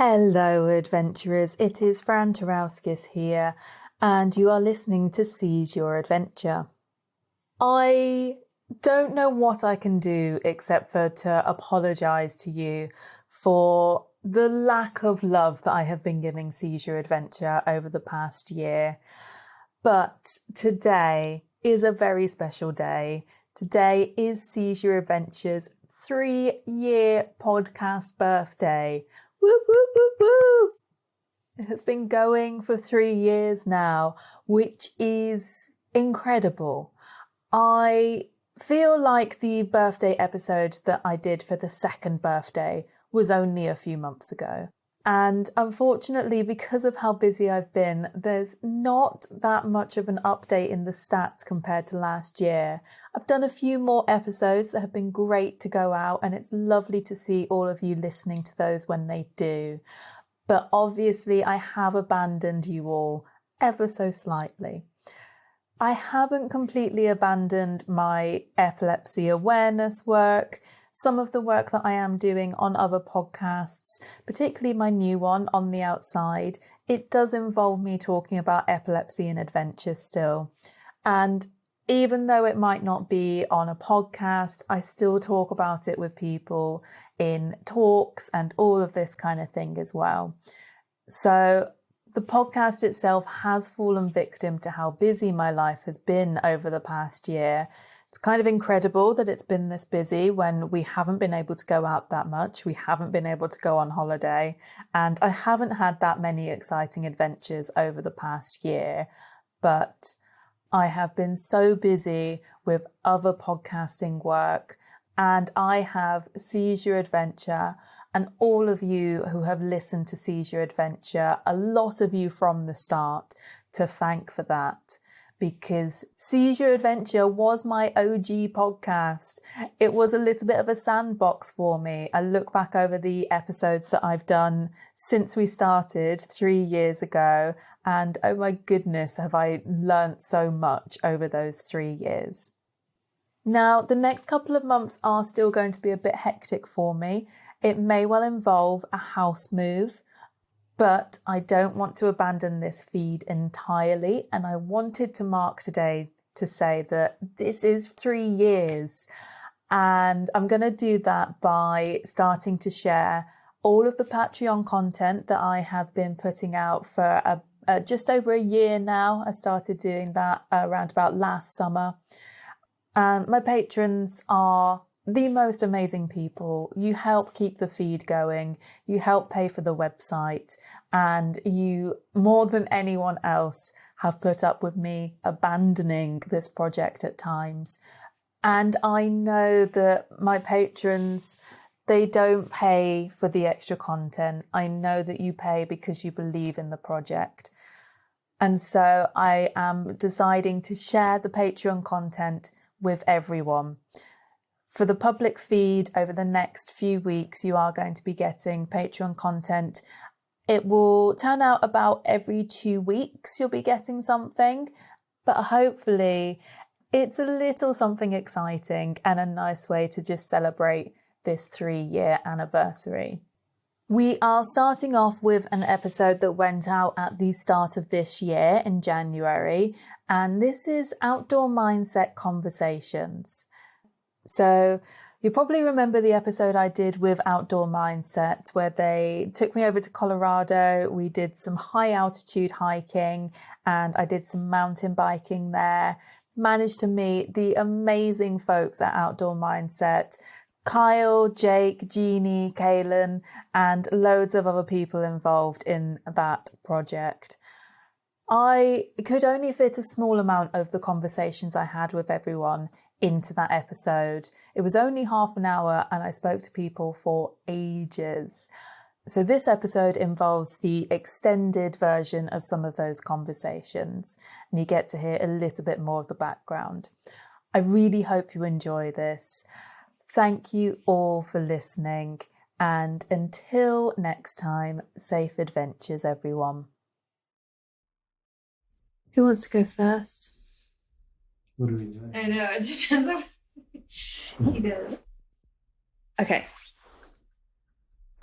Hello adventurers, it is Fran Tarauskis here and you are listening to Seize Your Adventure. I don't know what I can do except for to apologise to you for the lack of love that I have been giving Seize Your Adventure over the past year. But today is a very special day. Today is Seize Your Adventure's 3-year podcast birthday. Woo, woo, woo, woo! It has been going for 3 years now, which is incredible. I feel like the birthday episode that I did for the second birthday was only a few months ago. And unfortunately, because of how busy I've been, there's not that much of an update in the stats compared to last year. I've done a few more episodes that have been great to go out, and it's lovely to see all of you listening to those when they do. But obviously, I have abandoned you all ever so slightly. I haven't completely abandoned my epilepsy awareness work. Some of the work that I am doing on other podcasts, particularly my new one, On the Outside, it does involve me talking about epilepsy and adventure still. And even though it might not be on a podcast, I still talk about it with people in talks and all of this kind of thing as well. So the podcast itself has fallen victim to how busy my life has been over the past year. It's kind of incredible that it's been this busy when we haven't been able to go out that much. We haven't been able to go on holiday, and I haven't had that many exciting adventures over the past year. But I have been so busy with other podcasting work, and I have Seize Your Adventure and all of you who have listened to Seize Your Adventure, a lot of you from the start, to thank for that. Because Seize Your Adventure was my OG podcast. It was a little bit of a sandbox for me. I look back over the episodes that I've done since we started 3 years ago, and oh my goodness, have I learnt so much over those 3 years. Now, the next couple of months are still going to be a bit hectic for me. It may well involve a house move. But I don't want to abandon this feed entirely, and I wanted to mark today to say that this is 3 years, and I'm going to do that by starting to share all of the Patreon content that I have been putting out for just over a year now. I started doing that around about last summer, and my patrons are the most amazing people. You help keep the feed going, you help pay for the website, and you, more than anyone else, have put up with me abandoning this project at times. And I know that my patrons, they don't pay for the extra content. I know that you pay because you believe in the project. And so I am deciding to share the Patreon content with everyone. For the public feed over the next few weeks, you are going to be getting Patreon content. It will turn out about every 2 weeks you'll be getting something, but hopefully it's a little something exciting and a nice way to just celebrate this 3-year anniversary. We are starting off with an episode that went out at the start of this year in January, and this is Outdoor Mindset Conversations. So you probably remember the episode I did with Outdoor Mindset where they took me over to Colorado. We did some high altitude hiking and I did some mountain biking there. Managed to meet the amazing folks at Outdoor Mindset. Kyle, Jake, Jeanie, Kalyn, and loads of other people involved in that project. I could only fit a small amount of the conversations I had with everyone into that episode. It was only half an hour and I spoke to people for ages. So this episode involves the extended version of some of those conversations, and you get to hear a little bit more of the background. I really hope you enjoy this. Thank you all for listening, and until next time, safe adventures, everyone. Who wants to go first? What do we do? I know, it depends on he does. Okay.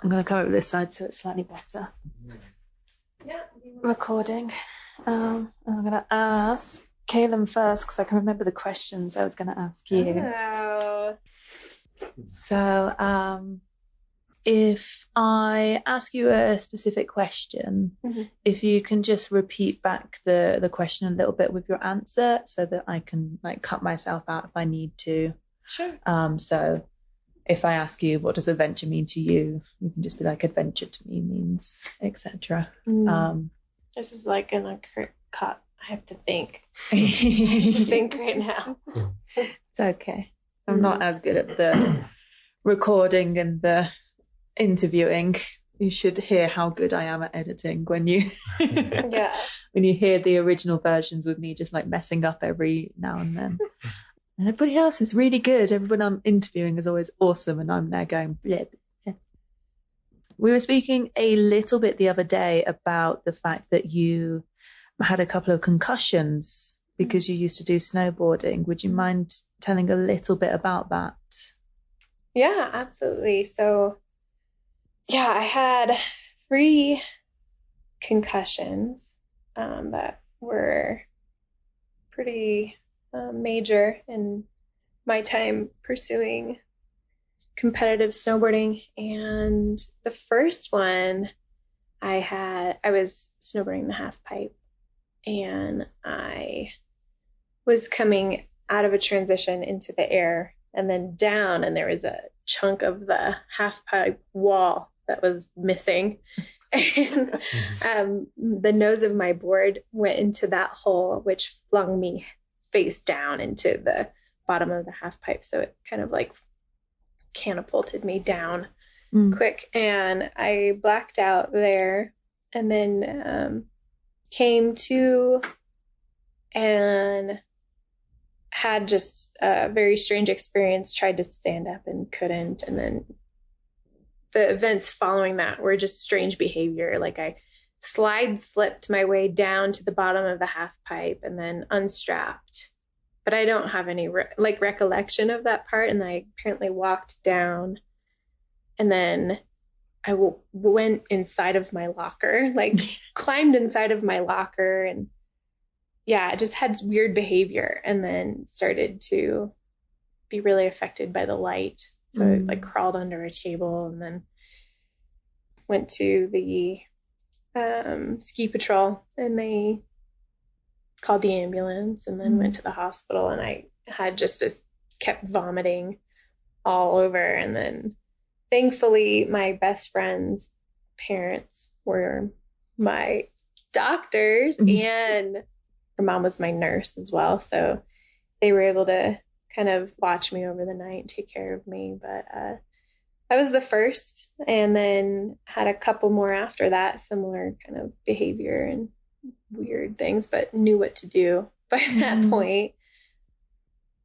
I'm going to come over this side so it's slightly better. Yeah. Recording. I'm going to ask Kalyn first because I can remember the questions I was going to ask you. Oh. So, if I ask you a specific question, if you can just repeat back the question a little bit with your answer so that I can like cut myself out if I need to. Sure. So if I ask you, what does adventure mean to you? You can just be like, adventure to me means, etc. This is like an occurred cut. I have to think. I have to think right now. It's okay. I'm not as good at the recording and the interviewing. You should hear how good I am at editing when you Yeah. when you hear the original versions with me just like messing up every now and then. And everybody else is really good. Everyone I'm interviewing is always awesome and I'm there going blip. We were speaking a little bit the other day about the fact that you had a couple of concussions because you used to do snowboarding. Would you mind telling a little bit about that? Yeah, absolutely. So, yeah, I had 3 concussions that were pretty major in my time pursuing competitive snowboarding. And the first one I was snowboarding the half pipe, and I was coming out of a transition into the air and then down, and there was a chunk of the half pipe wall that was missing. And the nose of my board went into that hole, which flung me face down into the bottom of the half pipe. So it kind of like catapulted me down quick, and I blacked out there, and then came to and had just a very strange experience, tried to stand up and couldn't, and then the events following that were just strange behavior. Like I slipped my way down to the bottom of the half pipe and then unstrapped, but I don't have any recollection of that part. And I apparently walked down, and then I went inside of my locker, like climbed inside of my locker, and yeah, I just had weird behavior, and then started to be really affected by the light. So I like crawled under a table, and then went to the ski patrol, and they called the ambulance, and then went to the hospital, and I had just kept vomiting all over. And then thankfully my best friend's parents were my doctors, and her mom was my nurse as well. So they were able to kind of watch me over the night, take care of me. But I was the first, and then had a couple more after that, similar kind of behavior and weird things, but knew what to do by that point.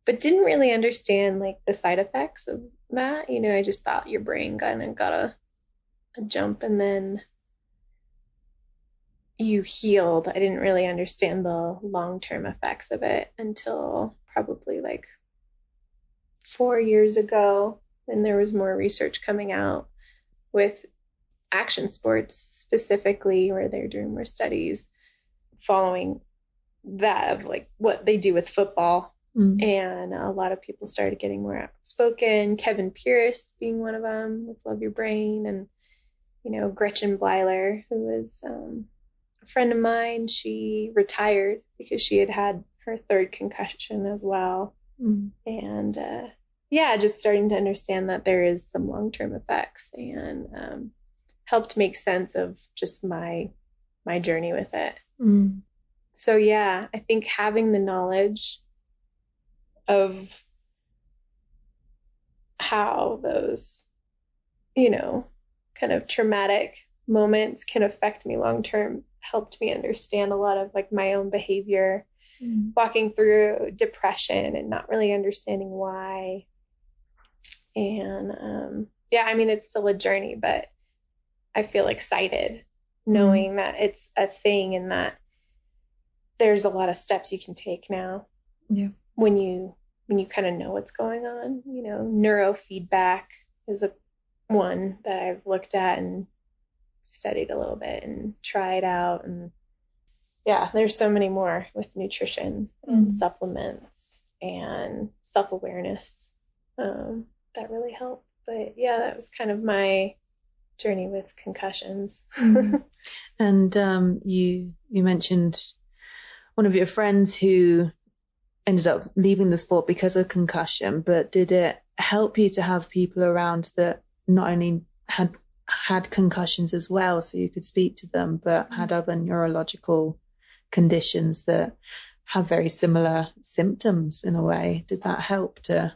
But didn't really understand like the side effects of that. You know, I just thought your brain kind of got a jump, and then you healed. I didn't really understand the long-term effects of it until probably like 4 years ago. And there was more research coming out with action sports specifically, where they're doing more studies following that of like what they do with football. And a lot of people started getting more outspoken, Kevin Pierce being one of them with Love Your Brain, and you know, Gretchen Bleiler, who was a friend of mine. She retired because she had her 3rd concussion as well. And yeah, just starting to understand that there is some long-term effects, and helped make sense of just my journey with it. So yeah, I think having the knowledge of how those, you know, kind of traumatic moments can affect me long term helped me understand a lot of like my own behavior, walking through depression and not really understanding why. And yeah, I mean, it's still a journey, but I feel excited knowing that it's a thing, and that there's a lot of steps you can take now. Yeah. When you kind of know what's going on. You know, neurofeedback is a one that I've looked at and studied a little bit and tried out. And yeah, there's so many more with nutrition and supplements and self-awareness that really help. But yeah, that was kind of my journey with concussions. And you mentioned one of your friends who ended up leaving the sport because of concussion, but did it help you to have people around that not only had concussions as well, so you could speak to them, but had other neurological conditions that have very similar symptoms in a way? Did that help to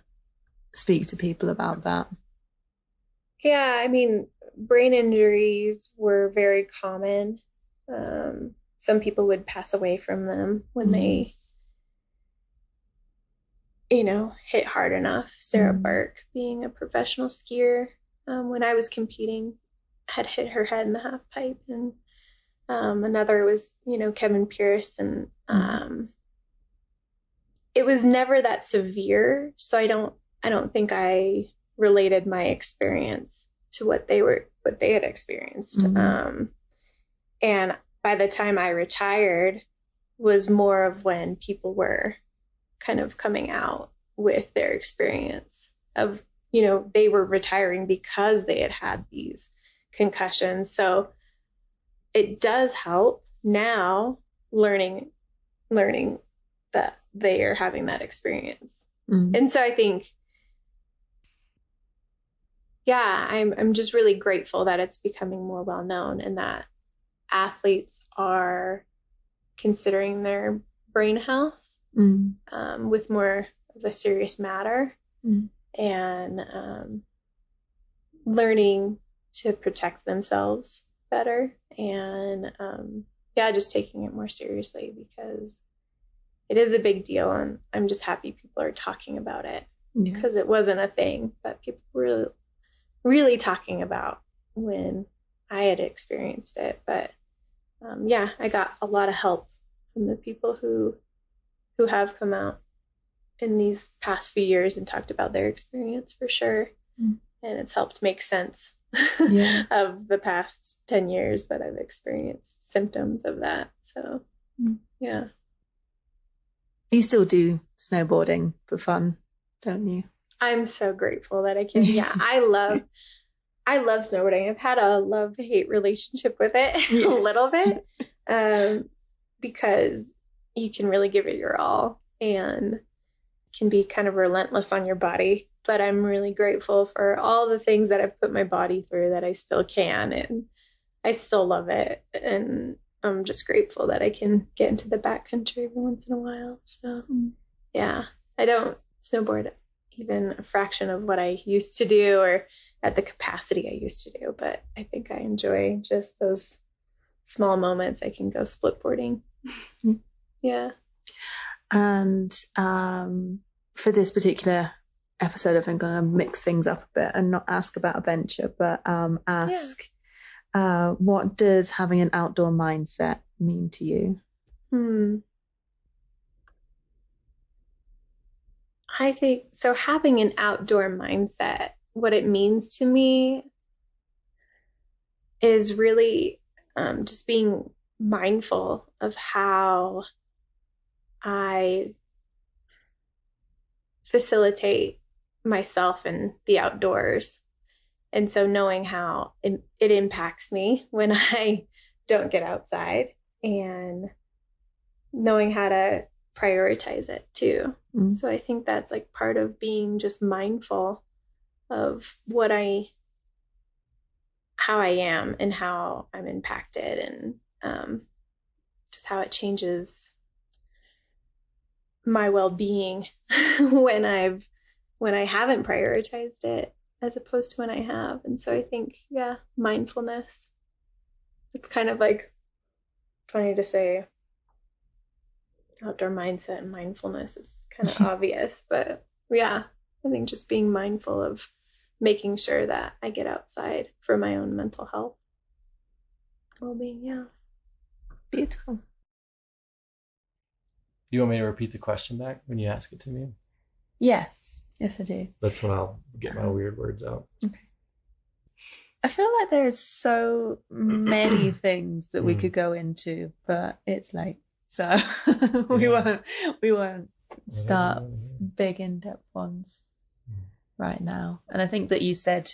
speak to people about that? Yeah, I mean, brain injuries were very common. Some people would pass away from them when they, hit hard enough. Sarah Burke, being a professional skier, when I was competing, had hit her head in the half pipe, and another was, Kevin Pierce, and it was never that severe, so I don't think I related my experience to what they had experienced. And by the time I retired was more of when people were kind of coming out with their experience of, they were retiring because they had these concussions. So it does help now learning that they are having that experience. And so I think, yeah, I'm just really grateful that it's becoming more well known and that athletes are considering their brain health with more of a serious matter, and learning to protect themselves better, and just taking it more seriously, because it is a big deal, and I'm just happy people are talking about it, because it wasn't a thing that people were really talking about when I had experienced it. But I got a lot of help from the people who have come out in these past few years and talked about their experience, for sure. And it's helped make sense of the past 10 years that I've experienced symptoms of that. So yeah. You still do snowboarding for fun, don't you? I'm so grateful that I can. Yeah, I love snowboarding. I've had a love-hate relationship with it a little bit, because you can really give it your all and can be kind of relentless on your body. But I'm really grateful for all the things that I've put my body through, that I still can, and I still love it. And I'm just grateful that I can get into the backcountry every once in a while. So yeah, I don't snowboard even a fraction of what I used to do, or at the capacity I used to do, but I think I enjoy just those small moments I can go split boarding. Yeah. And for this particular episode, I think I'm going to mix things up a bit and not ask about adventure, but ask what does having an outdoor mindset mean to you? I think so. Having an outdoor mindset, what it means to me is really just being mindful of how I facilitate myself in the outdoors. And so knowing how it impacts me when I don't get outside, and knowing how to prioritize it too. So I think that's like part of being just mindful of how I am and how I'm impacted, and just how it changes my well-being when I haven't prioritized it as opposed to when I have. And so I think, mindfulness. It's kind of like funny to say outdoor mindset and mindfulness. It's kind of obvious, but I think just being mindful of making sure that I get outside for my own mental health, well-being. Beautiful. You want me to repeat the question back when you ask it to me? Yes, I do. That's when I'll get my weird words out. Okay. I feel like there's so many things that we could go into, but it's late, so we won't start big in-depth ones right now. And I think that you said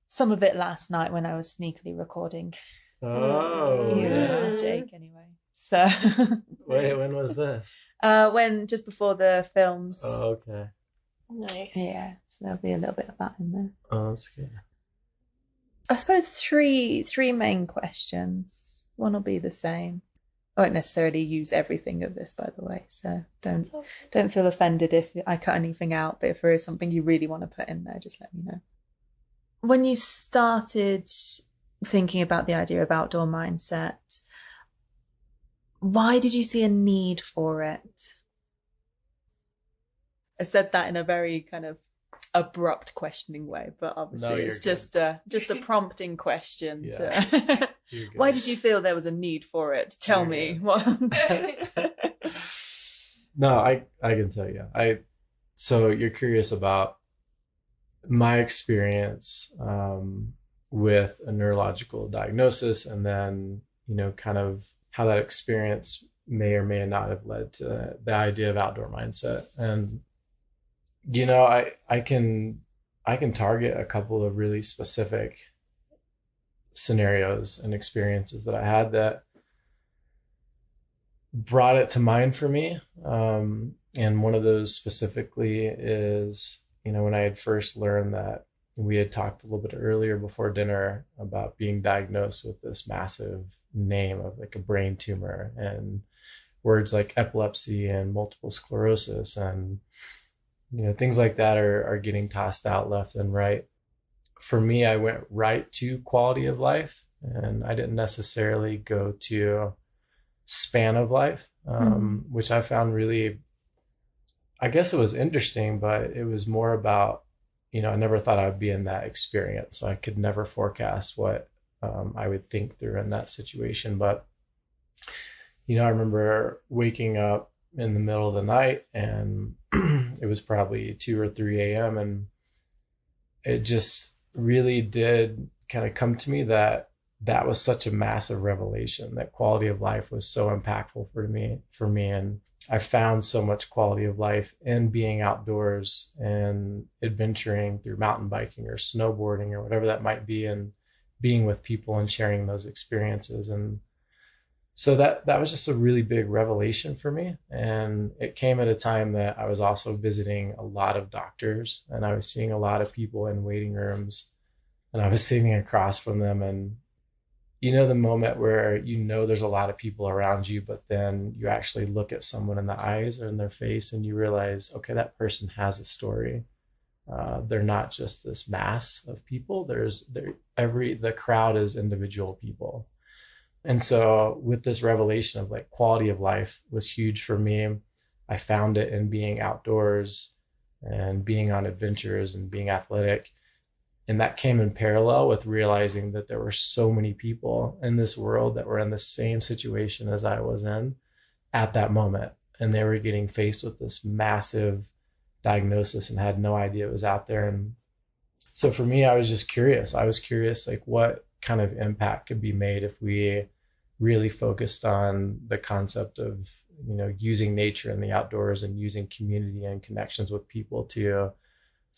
some of it last night when I was sneakily recording. Oh, You and Jake, anyway. So wait, when was this? when just before the films. Oh, okay. Nice. Yeah, so there'll be a little bit of that in there. Oh, that's good. I suppose three main questions. One will be the same. I won't necessarily use everything of this, by the way, so don't feel offended if I cut anything out, but if there is something you really want to put in there, just let me know. When you started thinking about the idea of outdoor mindset, why did you see a need for it? I said that in a very kind of abrupt questioning way, but obviously it's just a prompting question. Yeah. Why did you feel there was a need for it? Tell me. No, I can tell you. So you're curious about my experience with a neurological diagnosis, and then kind of how that experience may or may not have led to the idea of outdoor mindset. And I can target a couple of really specific scenarios and experiences that I had that brought it to mind for me. And one of those specifically is, when I had first learned that we had talked a little bit earlier before dinner about being diagnosed with this massive name of like a brain tumor, and words like epilepsy and multiple sclerosis and things like that are getting tossed out left and right. For me, I went right to quality of life, and I didn't necessarily go to span of life, which I found really, I guess it was interesting, but it was more about, I never thought I would be in that experience, so I could never forecast what I would think through in that situation. But, I remember waking up in the middle of the night, and it was probably 2 or 3 a.m. and it just really did kind of come to me that was such a massive revelation, that quality of life was so impactful for me. And I found so much quality of life in being outdoors and adventuring through mountain biking or snowboarding or whatever that might be, and being with people and sharing those experiences. And so that was just a really big revelation for me. And it came at a time that I was also visiting a lot of doctors, and I was seeing a lot of people in waiting rooms, and I was sitting across from them. And the moment where there's a lot of people around you, but then you actually look at someone in the eyes or in their face and you realize, okay, that person has a story. They're not just this mass of people. The crowd is individual people. And so with this revelation of like quality of life was huge for me. I found it in being outdoors and being on adventures and being athletic. And that came in parallel with realizing that there were so many people in this world that were in the same situation as I was in at that moment. And they were getting faced with this massive diagnosis and had no idea it was out there. And so for me, I was just curious. I was curious, like, what kind of impact could be made if we really focused on the concept of, using nature and the outdoors and using community and connections with people to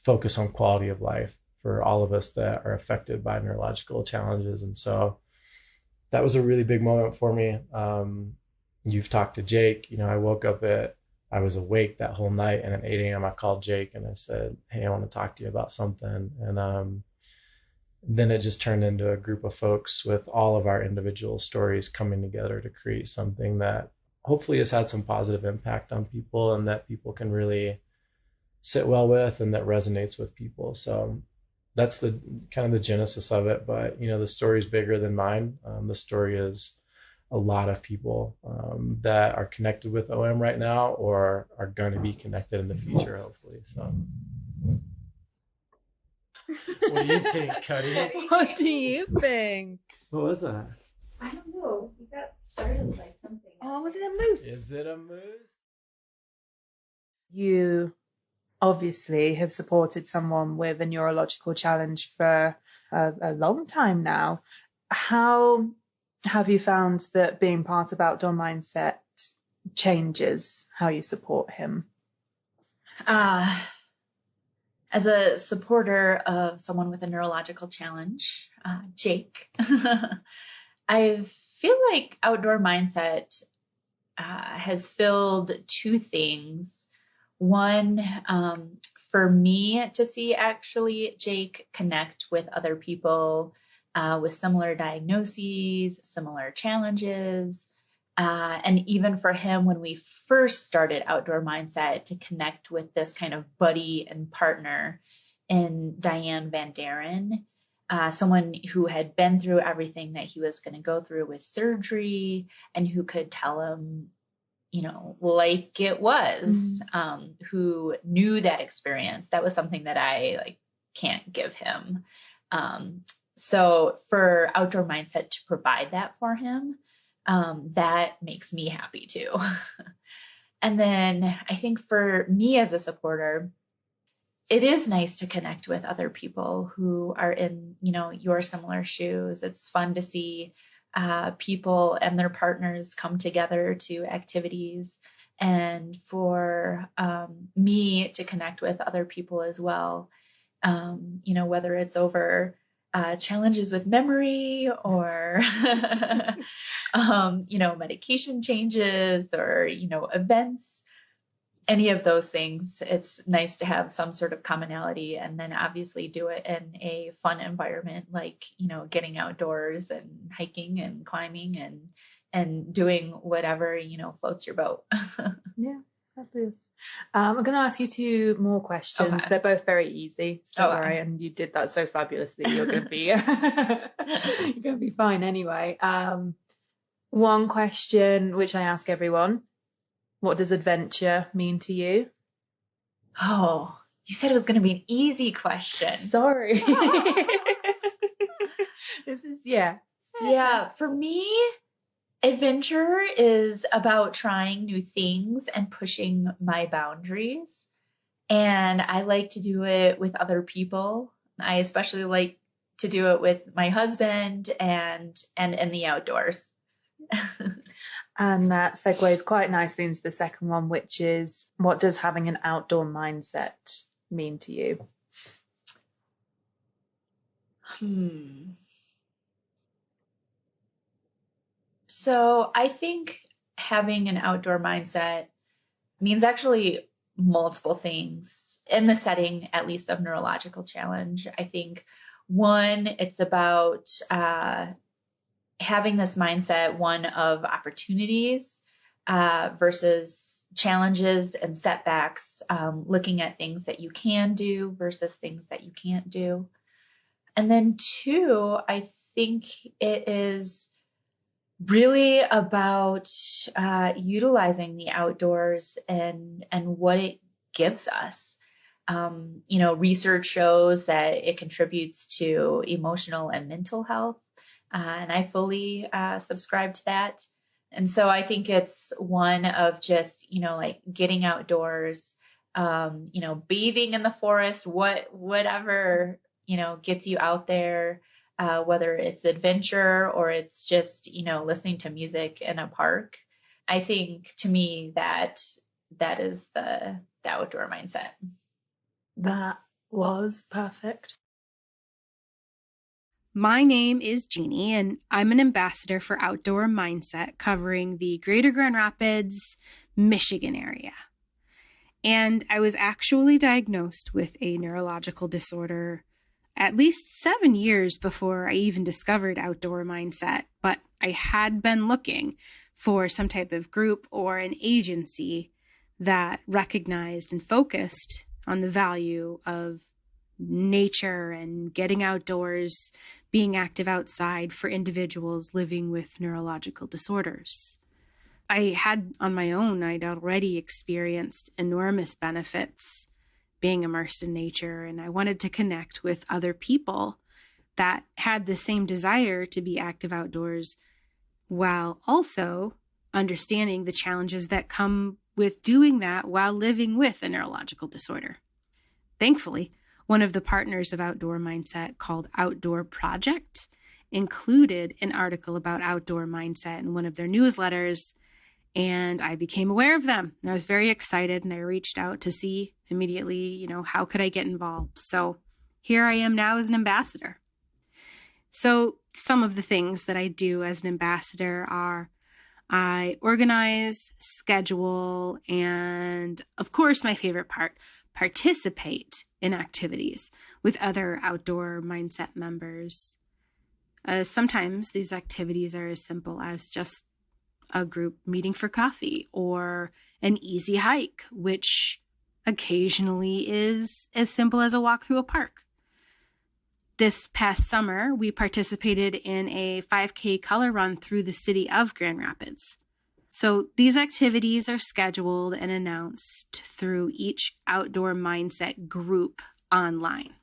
focus on quality of life for all of us that are affected by neurological challenges. And so that was a really big moment for me. You've talked to Jake. I was awake that whole night, and at 8 a.m. I called Jake and I said, hey, I want to talk to you about something. And then it just turned into a group of folks with all of our individual stories coming together to create something that hopefully has had some positive impact on people, and that people can really sit well with, and that resonates with people. So that's the kind of the genesis of it. But the story is bigger than mine. The story is a lot of people that are connected with OM right now, or are going to be connected in the future, hopefully. So what do you think, Cuddy? What do you think? What was that? I don't know. You got startled by something. Oh, was it a moose? Is it a moose? You obviously have supported someone with a neurological challenge for a long time now. How have you found that being part of Outdoor Mindset changes how you support him? As a supporter of someone with a neurological challenge, Jake, I feel like Outdoor Mindset has filled two things. One, for me to see actually Jake connect with other people with similar diagnoses, similar challenges, and even for him when we first started Outdoor Mindset to connect with this kind of buddy and partner in Diane Van Daren, someone who had been through everything that he was going to go through with surgery and who could tell him, like it was, who knew that experience. That was something that I can't give him. So for Outdoor Mindset to provide that for him, that makes me happy too. And then I think for me as a supporter, it is nice to connect with other people who are in, your similar shoes. It's fun to see people and their partners come together to activities, and for me to connect with other people as well, whether it's over challenges with memory or, medication changes or, events, any of those things. It's nice to have some sort of commonality, and then obviously do it in a fun environment, like, getting outdoors and hiking and climbing and doing whatever, floats your boat. Yeah, fabulous. I'm going to ask you two more questions. Okay. They're both very easy, so don't worry. And you did that so fabulously. You're going to be you're going to be fine anyway. One question which I ask everyone: what does adventure mean to you? Oh, you said it was going to be an easy question. Sorry. This is, yeah. Yeah, for me, adventure is about trying new things and pushing my boundaries. And I like to do it with other people. I especially like to do it with my husband and in the outdoors. And that segues quite nicely into the second one, which is, what does having an outdoor mindset mean to you? So I think having an outdoor mindset means actually multiple things in the setting, at least of neurological challenge. I think one, it's about having this mindset, one of opportunities versus challenges and setbacks, looking at things that you can do versus things that you can't do. And then two, I think it is really about utilizing the outdoors and what it gives us. Research shows that it contributes to emotional and mental health. And I fully subscribe to that. And so I think it's one of just, getting outdoors, bathing in the forest, whatever, gets you out there, whether it's adventure or it's just, listening to music in a park. I think to me that is the outdoor mindset. That was perfect. My name is Jeanie, and I'm an ambassador for Outdoor Mindset covering the Greater Grand Rapids, Michigan area. And I was actually diagnosed with a neurological disorder at least 7 years before I even discovered Outdoor Mindset, but I had been looking for some type of group or an agency that recognized and focused on the value of nature and getting outdoors, being active outside for individuals living with neurological disorders. I had on my own, I'd already experienced enormous benefits being immersed in nature, and I wanted to connect with other people that had the same desire to be active outdoors while also understanding the challenges that come with doing that while living with a neurological disorder. Thankfully, One of the partners of Outdoor Mindset, called Outdoor Project, included an article about outdoor mindset in one of their newsletters, and I became aware of them. And I was very excited, and I reached out to see immediately, how could I get involved? So here I am now as an ambassador. So some of the things that I do as an ambassador are I organize, schedule, and of course, my favorite part, participate in activities with other outdoor mindset members. Sometimes these activities are as simple as just a group meeting for coffee or an easy hike, which occasionally is as simple as a walk through a park. This past summer, we participated in a 5K color run through the city of Grand Rapids. So these activities are scheduled and announced through each Outdoor Mindset group online.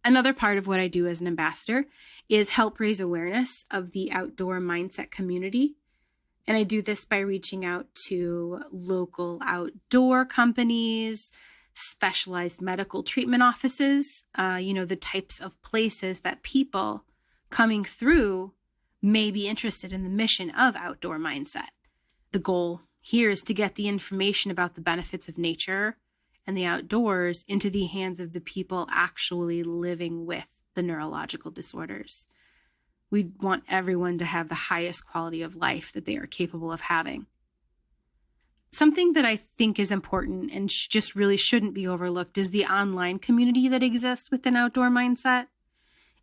Another part of what I do as an ambassador is help raise awareness of the outdoor mindset community. And I do this by reaching out to local outdoor companies, specialized medical treatment offices, the types of places that people coming through may be interested in the mission of Outdoor Mindset. The goal here is to get the information about the benefits of nature and the outdoors into the hands of the people actually living with the neurological disorders. We want everyone to have the highest quality of life that they are capable of having. Something that I think is important and just really shouldn't be overlooked is the online community that exists within Outdoor Mindset.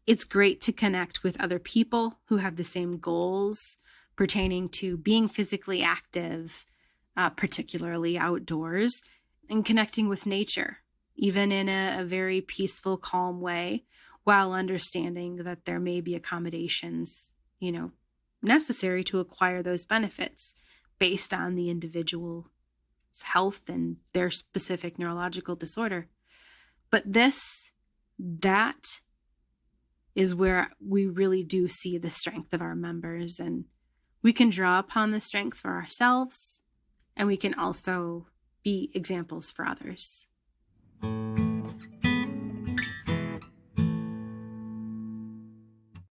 It's great to connect with other people who have the same goals pertaining to being physically active, particularly outdoors, and connecting with nature, even in a very peaceful, calm way, while understanding that there may be accommodations, necessary to acquire those benefits based on the individual's health and their specific neurological disorder. But that is where we really do see the strength of our members, and we can draw upon the strength for ourselves, and we can also be examples for others.